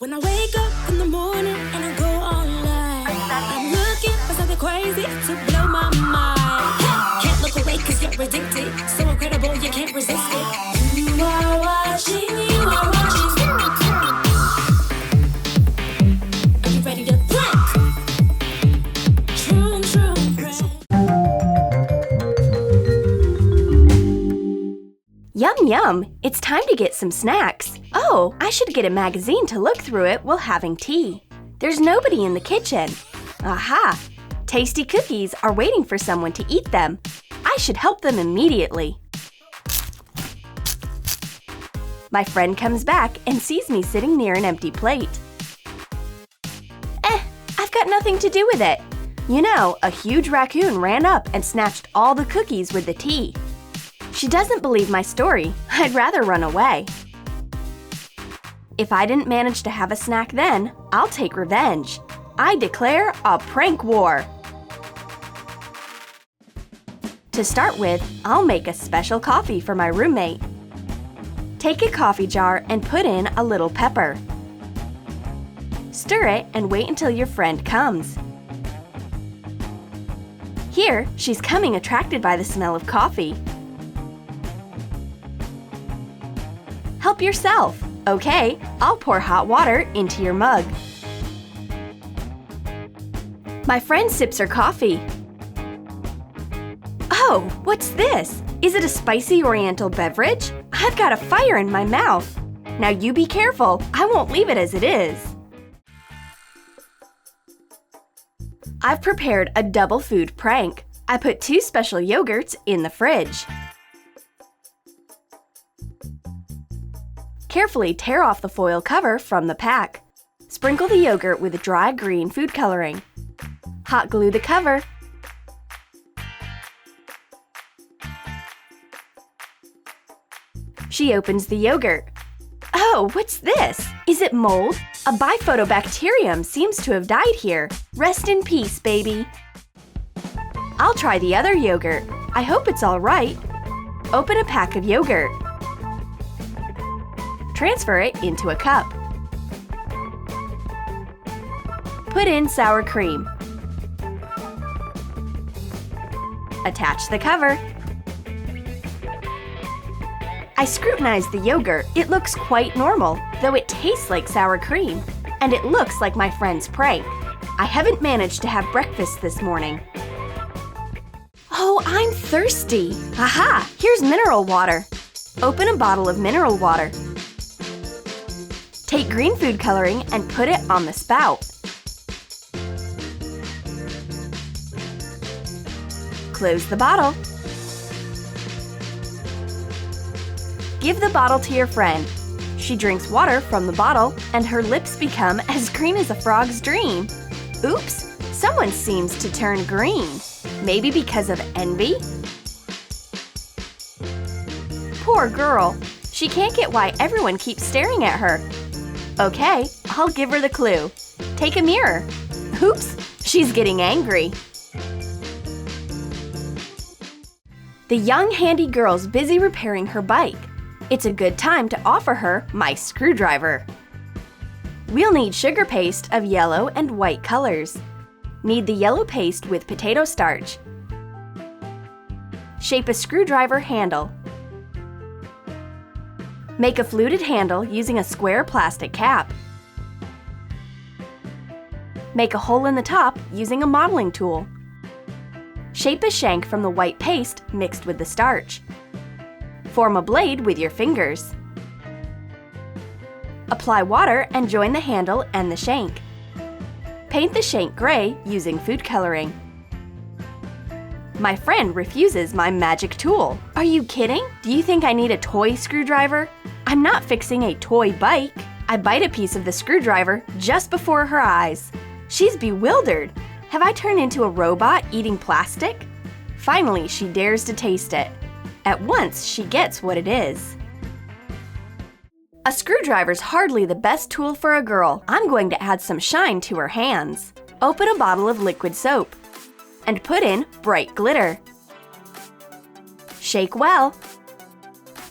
When I wake up in the morning and I go online, I'm looking for something crazy to blow my mind. Can't look away cause you're addicted, so incredible you can't resist it. You are watching, you are watching. Are you ready to play? Troom, troom, Yum yum! It's time to get some snacks. Oh, I should get a magazine to look through it while having tea. There's nobody in the kitchen. Aha! Tasty cookies are waiting for someone to eat them. I should help them immediately. My friend comes back and sees me sitting near an empty plate. I've got nothing to do with it. You know, a huge raccoon ran up and snatched all the cookies with the tea. She doesn't believe my story. I'd rather run away. If I didn't manage to have a snack then, I'll take revenge. I declare a prank war. To start with, I'll make a special coffee for my roommate. Take a coffee jar and put in a little pepper. Stir it and wait until your friend comes. Here, she's coming attracted by the smell of coffee. Help yourself. Okay, I'll pour hot water into your mug. My friend sips her coffee. Oh, what's this? Is it a spicy oriental beverage? I've got a fire in my mouth. Now you be careful. I won't leave it as it is. I've prepared a double food prank. I put 2 special yogurts in the fridge. Carefully tear off the foil cover from the pack. Sprinkle the yogurt with dry green food coloring. Hot glue the cover. She opens the yogurt. Oh, what's this? Is it mold? A bifidobacterium seems to have died here. Rest in peace, baby. I'll try the other yogurt. I hope it's all right. Open a pack of yogurt. Transfer it into a cup. Put in sour cream. Attach the cover. I scrutinized the yogurt. It looks quite normal, though it tastes like sour cream. And it looks like my friend's prank. I haven't managed to have breakfast this morning. Oh, I'm thirsty. Aha! Here's mineral water. Open a bottle of mineral water. Take green food coloring and put it on the spout. Close the bottle. Give the bottle to your friend. She drinks water from the bottle and her lips become as green as a frog's dream. Oops, someone seems to turn green. Maybe because of envy? Poor girl. She can't get why everyone keeps staring at her. Okay, I'll give her the clue. Take a mirror. Oops, she's getting angry. The young handy girl's busy repairing her bike. It's a good time to offer her my screwdriver. We'll need sugar paste of yellow and white colors. Knead the yellow paste with potato starch. Shape a screwdriver handle. Make a fluted handle using a square plastic cap. Make a hole in the top using a modeling tool. Shape a shank from the white paste mixed with the starch. Form a blade with your fingers. Apply water and join the handle and the shank. Paint the shank gray using food coloring. My friend refuses my magic tool. Are you kidding? Do you think I need a toy screwdriver? I'm not fixing a toy bike. I bite a piece of the screwdriver just before her eyes. She's bewildered. Have I turned into a robot eating plastic? Finally, she dares to taste it. At once, she gets what it is. A screwdriver's hardly the best tool for a girl. I'm going to add some shine to her hands. Open a bottle of liquid soap and put in bright glitter. Shake well.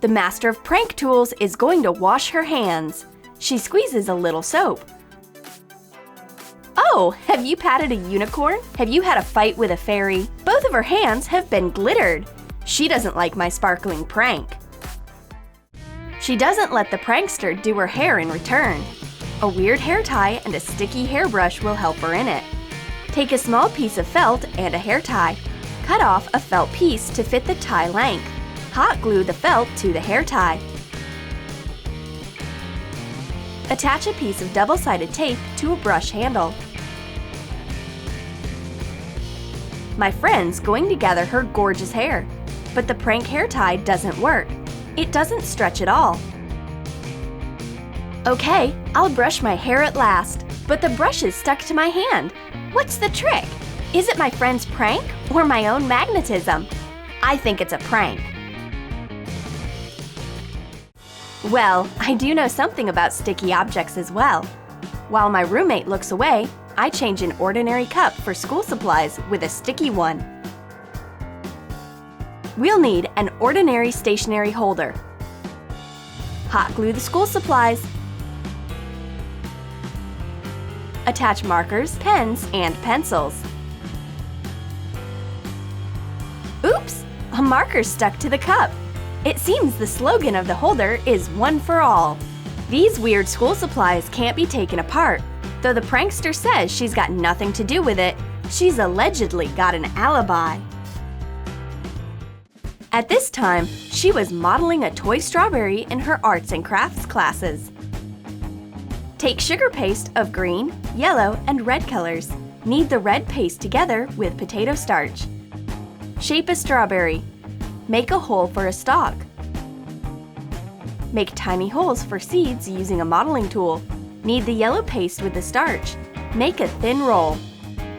The master of prank tools is going to wash her hands. She squeezes a little soap. Oh, have you patted a unicorn? Have you had a fight with a fairy? Both of her hands have been glittered. She doesn't like my sparkling prank. She doesn't let the prankster do her hair in return. A weird hair tie and a sticky hairbrush will help her in it. Take a small piece of felt and a hair tie. Cut off a felt piece to fit the tie length. Hot glue the felt to the hair tie. Attach a piece of double-sided tape to a brush handle. My friend's going to gather her gorgeous hair, but the prank hair tie doesn't work. It doesn't stretch at all. Okay, I'll brush my hair at last, but the brush is stuck to my hand. What's the trick? Is it my friend's prank or my own magnetism? I think it's a prank. Well, I do know something about sticky objects as well. While my roommate looks away, I change an ordinary cup for school supplies with a sticky one. We'll need an ordinary stationery holder. Hot glue the school supplies. Attach markers, pens, and pencils. Oops! A marker stuck to the cup. It seems the slogan of the holder is "One for all." These weird school supplies can't be taken apart. Though the prankster says she's got nothing to do with it, she's allegedly got an alibi. At this time, she was modeling a toy strawberry in her arts and crafts classes. Take sugar paste of green, yellow, and red colors. Knead the red paste together with potato starch. Shape a strawberry. Make a hole for a stalk. Make tiny holes for seeds using a modeling tool. Knead the yellow paste with the starch. Make a thin roll.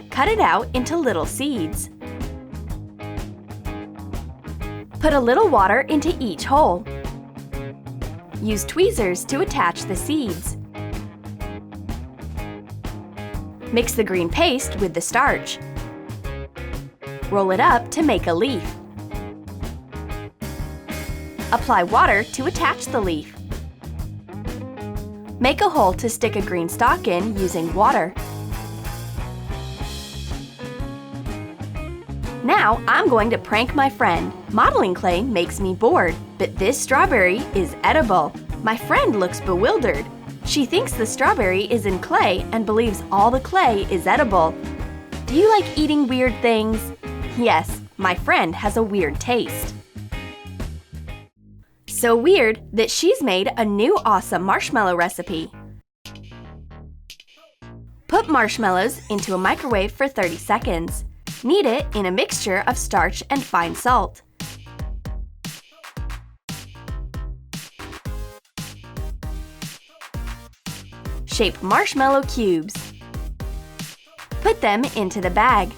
Cut it out into little seeds. Put a little water into each hole. Use tweezers to attach the seeds. Mix the green paste with the starch. Roll it up to make a leaf. Apply water to attach the leaf. Make a hole to stick a green stalk in using water. Now I'm going to prank my friend. Modeling clay makes me bored, but this strawberry is edible. My friend looks bewildered. She thinks the strawberry is in clay and believes all the clay is edible. Do you like eating weird things? Yes, my friend has a weird taste. So weird that she's made a new awesome marshmallow recipe. Put marshmallows into a microwave for 30 seconds. Knead it in a mixture of starch and fine salt. Shape marshmallow cubes. Put them into the bag.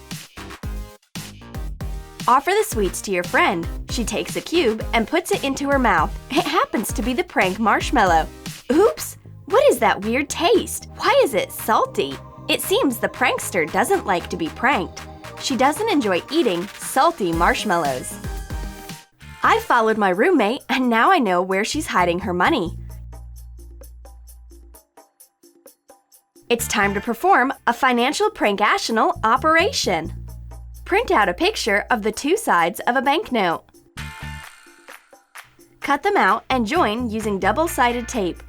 Offer the sweets to your friend. She takes a cube and puts it into her mouth. It happens to be the prank marshmallow. Oops! What is that weird taste? Why is it salty? It seems the prankster doesn't like to be pranked. She doesn't enjoy eating salty marshmallows. I followed my roommate and now I know where she's hiding her money. It's time to perform a financial prankational operation. Print out a picture of the two sides of a banknote. Cut them out and join using double-sided tape.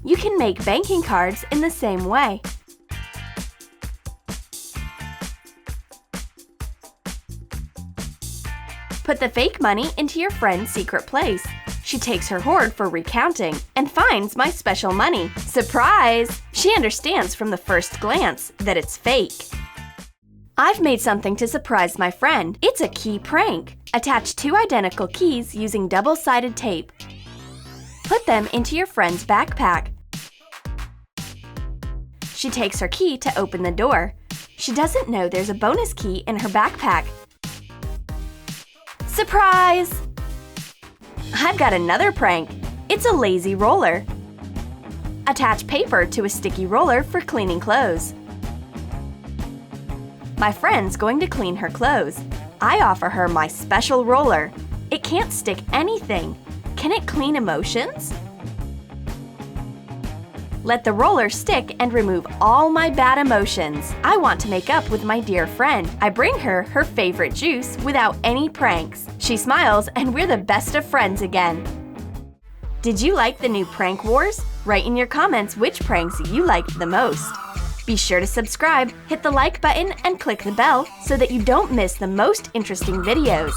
You can make banking cards in the same way. Put the fake money into your friend's secret place. She takes her hoard for recounting and finds my special money. Surprise! She understands from the first glance that it's fake. I've made something to surprise my friend. It's a key prank. Attach two identical keys using double-sided tape. Put them into your friend's backpack. She takes her key to open the door. She doesn't know there's a bonus key in her backpack. Surprise! I've got another prank. It's a lazy roller. Attach paper to a sticky roller for cleaning clothes. My friend's going to clean her clothes. I offer her my special roller. It can't stick anything. Can it clean emotions? Let the roller stick and remove all my bad emotions. I want to make up with my dear friend. I bring her her favorite juice without any pranks. She smiles and we're the best of friends again. Did you like the new prank wars? Write in your comments which pranks you liked the most. Be sure to subscribe, hit the like button, and click the bell so that you don't miss the most interesting videos.